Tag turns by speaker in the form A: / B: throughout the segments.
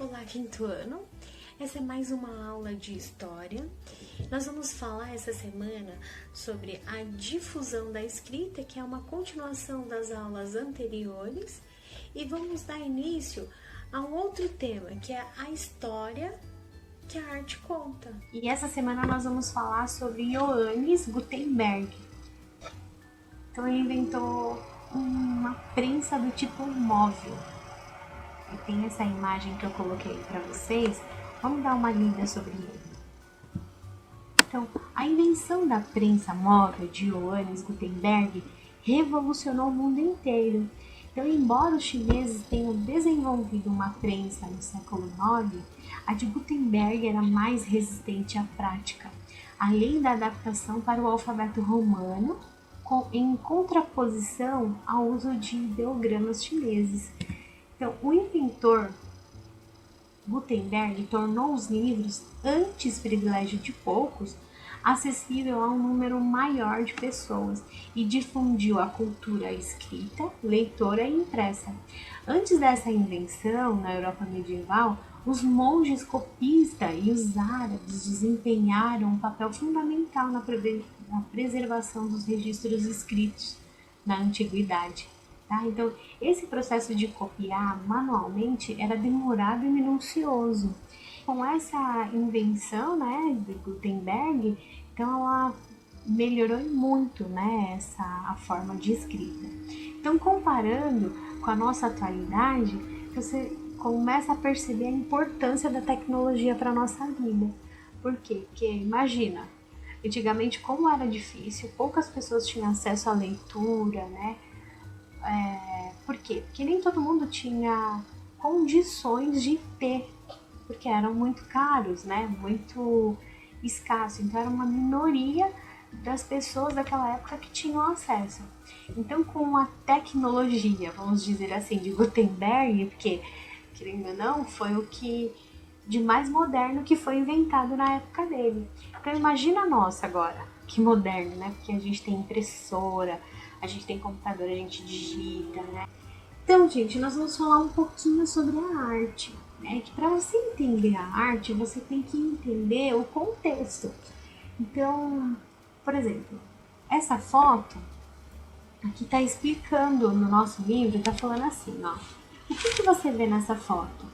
A: Olá, quinto ano. Essa é mais uma aula de história. Nós vamos falar essa semana sobre a difusão da escrita, que é uma continuação das aulas anteriores, e vamos dar início a um outro tema, que é a história que a arte conta.
B: E essa semana nós vamos falar sobre Johannes Gutenberg. Então ele inventou uma prensa do tipo móvel. E tem essa imagem que eu coloquei para vocês. Vamos dar uma lida sobre ele. Então, a invenção da prensa móvel de Johannes Gutenberg revolucionou o mundo inteiro. Então, embora os chineses tenham desenvolvido uma prensa no século IX, a de Gutenberg era mais resistente à prática, além da adaptação para o alfabeto romano, em contraposição ao uso de ideogramas chineses. Então, o inventor Gutenberg tornou os livros, antes privilégio de poucos, acessível a um número maior de pessoas e difundiu a cultura escrita, leitora e impressa. Antes dessa invenção, na Europa medieval, os monges copistas e os árabes desempenharam um papel fundamental na preservação dos registros escritos na antiguidade. Tá? Então, esse processo de copiar manualmente era demorado e minucioso. Com essa invenção, né, de Gutenberg, então ela melhorou muito, né, a forma de escrita. Então, comparando com a nossa atualidade, você começa a perceber a importância da tecnologia para a nossa vida. Por quê? Porque imagina, antigamente como era difícil, poucas pessoas tinham acesso à leitura, né? Por quê? Porque nem todo mundo tinha condições de ter, porque eram muito caros, né? Muito escasso. Então era uma minoria das pessoas daquela época que tinham acesso. Então, com a tecnologia, vamos dizer assim, de Gutenberg, porque, querendo ou não, foi o que de mais moderno que foi inventado na época dele. Então imagina nós agora, que moderno, né? Porque a gente tem impressora, a gente tem computador, a gente digita, né? Então, gente, nós vamos falar um pouquinho sobre a arte, né? Que para você entender a arte, você tem que entender o contexto. Então, por exemplo, essa foto aqui está explicando no nosso livro, está falando assim, ó. O que você vê nessa foto?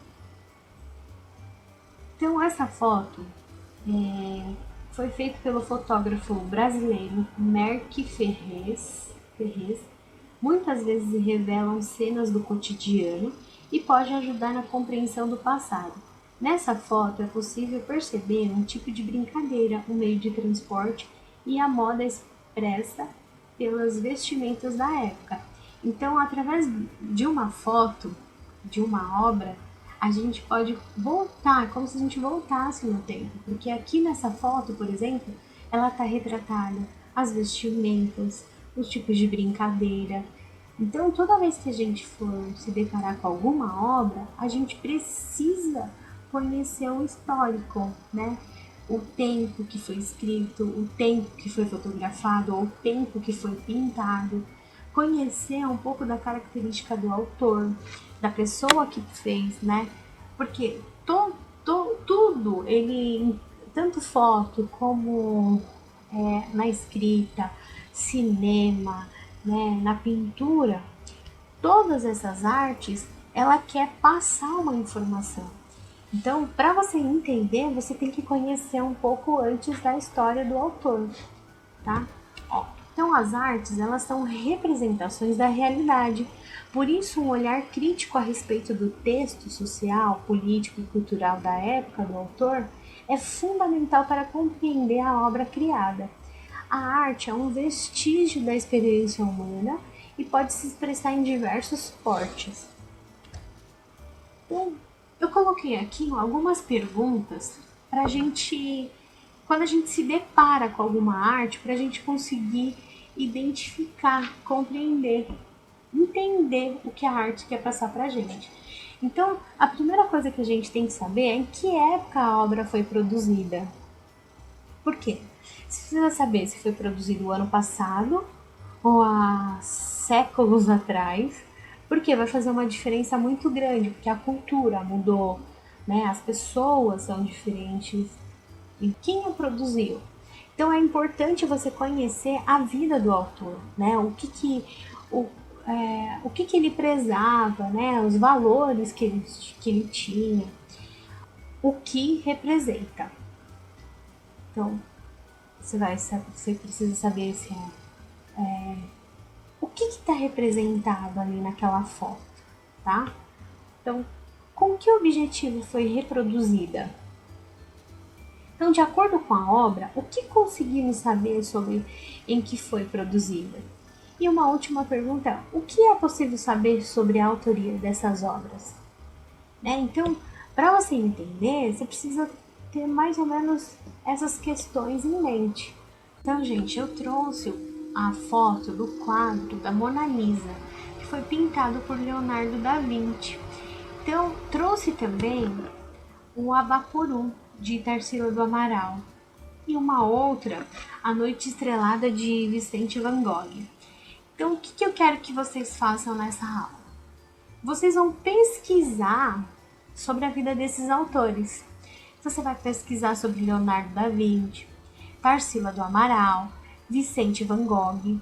B: Então, essa foto foi feita pelo fotógrafo brasileiro Merck Ferrez. Muitas vezes revelam cenas do cotidiano e pode ajudar na compreensão do passado. Nessa foto é possível perceber um tipo de brincadeira, um meio de transporte e a moda expressa pelas vestimentas da época. Então, através de uma foto, de uma obra, a gente pode voltar, como se a gente voltasse no tempo. Porque aqui nessa foto, por exemplo, ela está retratada as vestimentas, os tipos de brincadeira. Então, toda vez que a gente for se deparar com alguma obra, a gente precisa conhecer o histórico, né? O tempo que foi escrito, o tempo que foi fotografado, ou o tempo que foi pintado. Conhecer um pouco da característica do autor, da pessoa que fez, né? Porque tudo, ele, tanto foto como na escrita, cinema, né, na pintura, todas essas artes, ela quer passar uma informação. Então, para você entender, você tem que conhecer um pouco antes da história do autor, tá? Então, as artes, elas são representações da realidade. Por isso, um olhar crítico a respeito do texto social, político e cultural da época do autor é fundamental para compreender a obra criada. A arte é um vestígio da experiência humana e pode se expressar em diversos suportes. Então, eu coloquei aqui algumas perguntas para a gente, quando a gente se depara com alguma arte, para a gente conseguir identificar, compreender, entender o que a arte quer passar para a gente. Então, a primeira coisa que a gente tem que saber é em que época a obra foi produzida. Por quê? Você precisa saber se foi produzido o ano passado ou há séculos atrás, porque vai fazer uma diferença muito grande, porque a cultura mudou, né? As pessoas são diferentes e quem a produziu. Então é importante você conhecer a vida do autor, né? O que ele prezava, né? Os valores que ele tinha, o que representa. Então você precisa saber se o que está representado ali naquela foto, tá? Então, com que objetivo foi reproduzida? Então, de acordo com a obra, o que conseguimos saber sobre em que foi produzida? E uma última pergunta, o que é possível saber sobre a autoria dessas obras? Né? Então, para você entender, você precisa ter mais ou menos essas questões em mente. Então, gente, eu trouxe a foto do quadro da Mona Lisa, que foi pintado por Leonardo da Vinci. Então, trouxe também o Abaporu, de Tarsila do Amaral, e uma outra, A Noite Estrelada, de Vicente Van Gogh. Então, o que eu quero que vocês façam nessa aula? Vocês vão pesquisar sobre a vida desses autores. Você vai pesquisar sobre Leonardo da Vinci, Tarsila do Amaral, Vicente Van Gogh.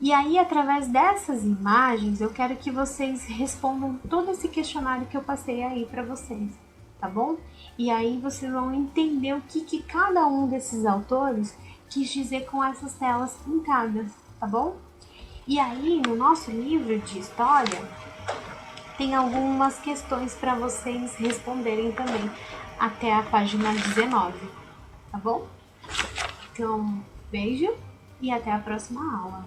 B: E aí, através dessas imagens, eu quero que vocês respondam todo esse questionário que eu passei aí para vocês, tá bom? E aí vocês vão entender o que cada um desses autores quis dizer com essas telas pintadas, tá bom? E aí, no nosso livro de história, tem algumas questões para vocês responderem também, até a página 19, tá bom? Então, beijo e até a próxima aula.